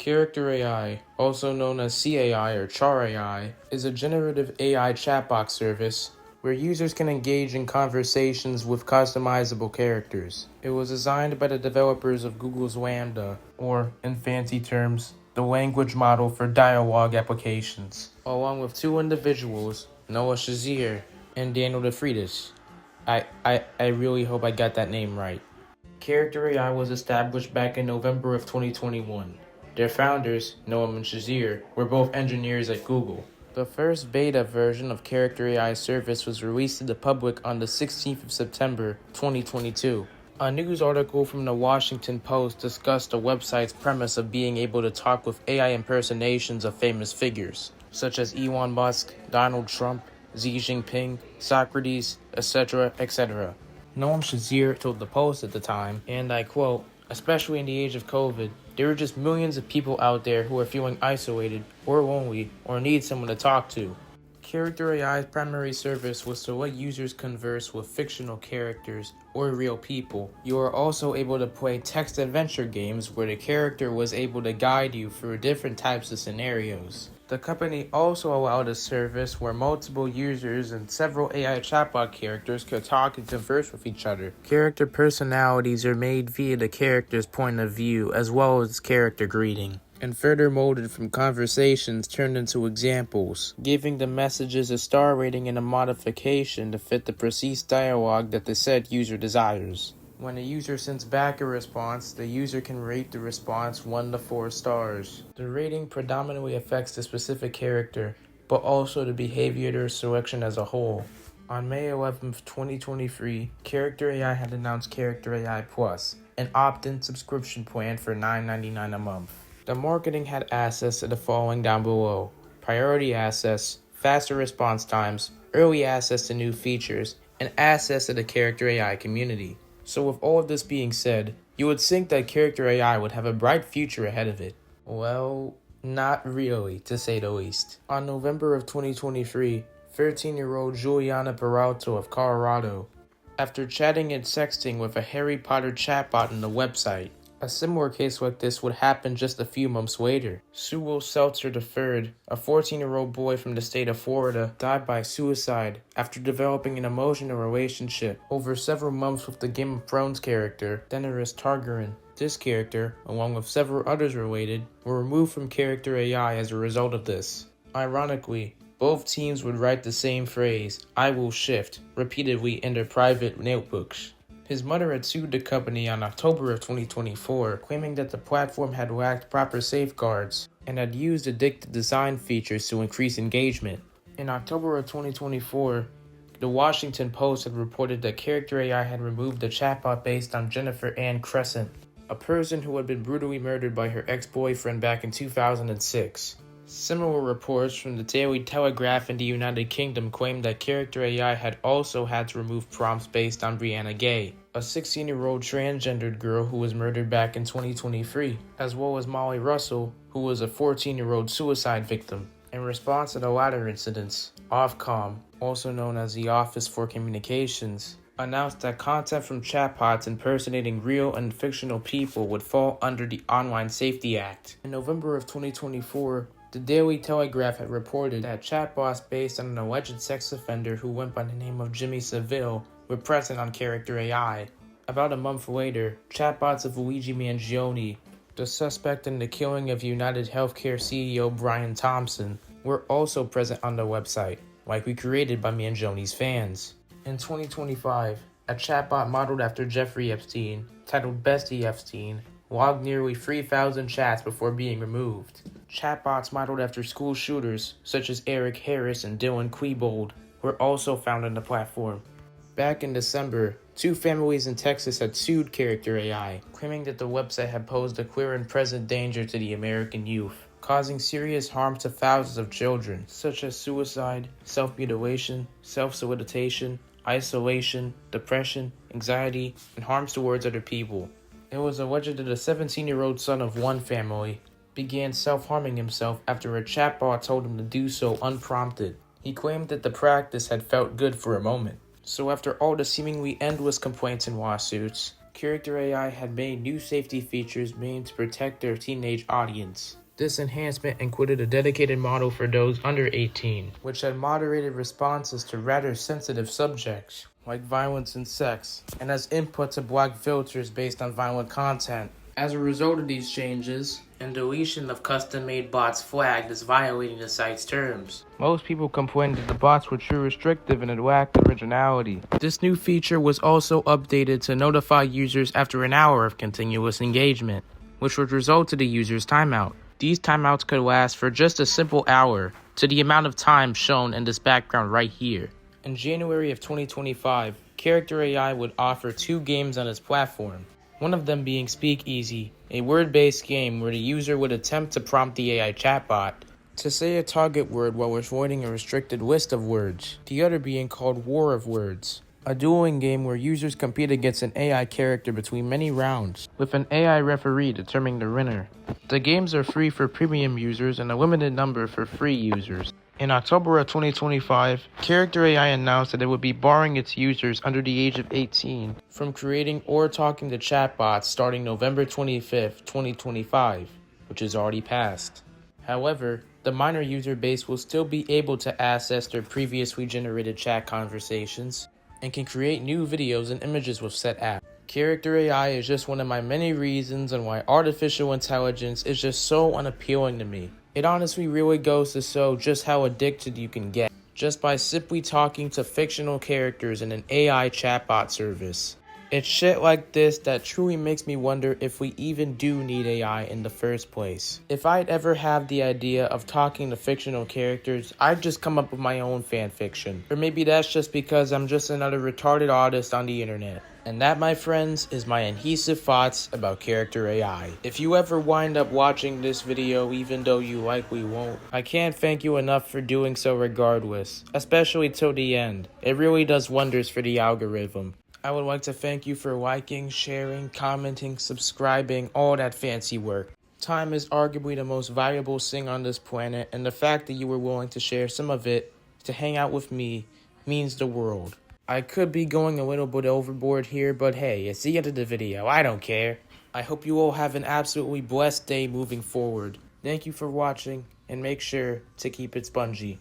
Character.AI, also known as CAI or Char.AI, is a generative AI chatbot service where users can engage in conversations with customizable characters. It was designed by the developers of Google's Lambda, or, in fancy terms, the language model for dialogue applications, along with two individuals, Noah Shazier and Daniel DeFreitas. I really hope I got that name right. Character.AI was established back in November of 2021. Their founders, Noam and Shazier, were both engineers at Google. The first beta version of Character.AI service was released to the public on the 16th of September, 2022. A news article from the Washington Post discussed the website's premise of being able to talk with AI impersonations of famous figures, such as Elon Musk, Donald Trump, Xi Jinping, Socrates, etc., etc. Noam Shazier told the Post at the time, and I quote, "Especially in the age of COVID, there are just millions of people out there who are feeling isolated or lonely or need someone to talk to." Character.AI's primary service was to let users converse with fictional characters or real people. You are also able to play text adventure games where the character was able to guide you through different types of scenarios. The company also allowed a service where multiple users and several AI chatbot characters could talk and converse with each other. Character personalities are made via the character's point of view as well as character greeting, and further molded from conversations turned into examples, giving the messages a star rating and a modification to fit the precise dialogue that the said user desires. When a user sends back a response, the user can rate the response 1 to 4 stars. The rating predominantly affects the specific character, but also the behavior selection as a whole. On May 11th, 2023, Character.AI had announced Character.AI Plus, an opt-in subscription plan for $9.99 a month. The marketing had access to the following down below: priority access, faster response times, early access to new features, and access to the Character.AI community. So with all of this being said, you would think that Character.AI would have a bright future ahead of it. Well, not really, to say the least. On November of 2023, 13-year-old Juliana Peralta of Colorado, after chatting and sexting with a Harry Potter chatbot on the website. A similar case like this would happen just a few months later. Sewell Seltzer III, a 14-year-old boy from the state of Florida, died by suicide after developing an emotional relationship over several months with the Game of Thrones character, Daenerys Targaryen. This character, along with several others related, were removed from Character.AI as a result of this. Ironically, both teams would write the same phrase, "I will shift," repeatedly in their private notebooks. His mother had sued the company on October of 2024, claiming that the platform had lacked proper safeguards and had used addictive design features to increase engagement. In October of 2024, the Washington Post had reported that Character.AI had removed the chatbot based on Jennifer Ann Crescent, a person who had been brutally murdered by her ex-boyfriend back in 2006. Similar reports from the Daily Telegraph in the United Kingdom claimed that Character.AI had also had to remove prompts based on Brianna Gay, a 16-year-old transgendered girl who was murdered back in 2023, as well as Molly Russell, who was a 14-year-old suicide victim. In response to the latter incidents, Ofcom, also known as the Office for Communications, announced that content from chatbots impersonating real and fictional people would fall under the Online Safety Act. In November of 2024, the Daily Telegraph had reported that chatbots based on an alleged sex offender who went by the name of Jimmy Savile were present on Character.AI. About a month later, chatbots of Luigi Mangione, the suspect in the killing of United Healthcare CEO Brian Thompson, were also present on the website, likely created by Mangione's fans. In 2025, a chatbot modeled after Jeffrey Epstein, titled Bestie Epstein, logged nearly 3,000 chats before being removed. Chatbots modeled after school shooters, such as Eric Harris and Dylan Klebold, were also found on the platform. Back in December, 2 families in Texas had sued Character.AI, claiming that the website had posed a clear and present danger to the American youth, causing serious harm to thousands of children, such as suicide, self-mutilation, self-solicitation, isolation, depression, anxiety, and harms towards other people. It was alleged that a 17-year-old son of one family began self-harming himself after a chatbot told him to do so unprompted. He claimed that the practice had felt good for a moment. So after all the seemingly endless complaints and lawsuits, Character.AI had made new safety features aimed to protect their teenage audience. This enhancement included a dedicated model for those under 18, which had moderated responses to rather sensitive subjects, like violence and sex, and has input to block filters based on violent content. As a result of these changes, and deletion of custom-made bots flagged as violating the site's terms, most people complained that the bots were too restrictive and it lacked originality. This new feature was also updated to notify users after an hour of continuous engagement, which would result in the user's timeout. These timeouts could last for just a simple hour, to the amount of time shown in this background right here. In January of 2025, Character.AI would offer 2 games on its platform, one of them being Speakeasy, a word-based game where the user would attempt to prompt the AI chatbot to say a target word while avoiding a restricted list of words, the other being called War of Words, a dueling game where users compete against an AI character between many rounds, with an AI referee determining the winner. The games are free for premium users and a limited number for free users. In October of 2025, Character.AI announced that it would be barring its users under the age of 18 from creating or talking to chatbots starting November 25th, 2025, which is already passed. However, the minor user base will still be able to access their previously generated chat conversations and can create new videos and images with said app. Character.AI is just one of my many reasons on why artificial intelligence is just so unappealing to me. It honestly really goes to show just how addicted you can get just by simply talking to fictional characters in an AI chatbot service. It's shit like this that truly makes me wonder if we even do need AI in the first place. If I'd ever have the idea of talking to fictional characters, I'd just come up with my own fanfiction. Or maybe that's just because I'm just another retarded artist on the internet. And that, my friends, is my adhesive thoughts about Character.AI. If you ever wind up watching this video even though you likely won't, I can't thank you enough for doing so regardless, especially till the end. It really does wonders for the algorithm. I would like to thank you for liking, sharing, commenting, subscribing, all that fancy work. Time is arguably the most valuable thing on this planet, and the fact that you were willing to share some of it to hang out with me means the world. I could be going a little bit overboard here, but hey, it's the end of the video. I don't care. I hope you all have an absolutely blessed day moving forward. Thank you for watching, and make sure to keep it spongy.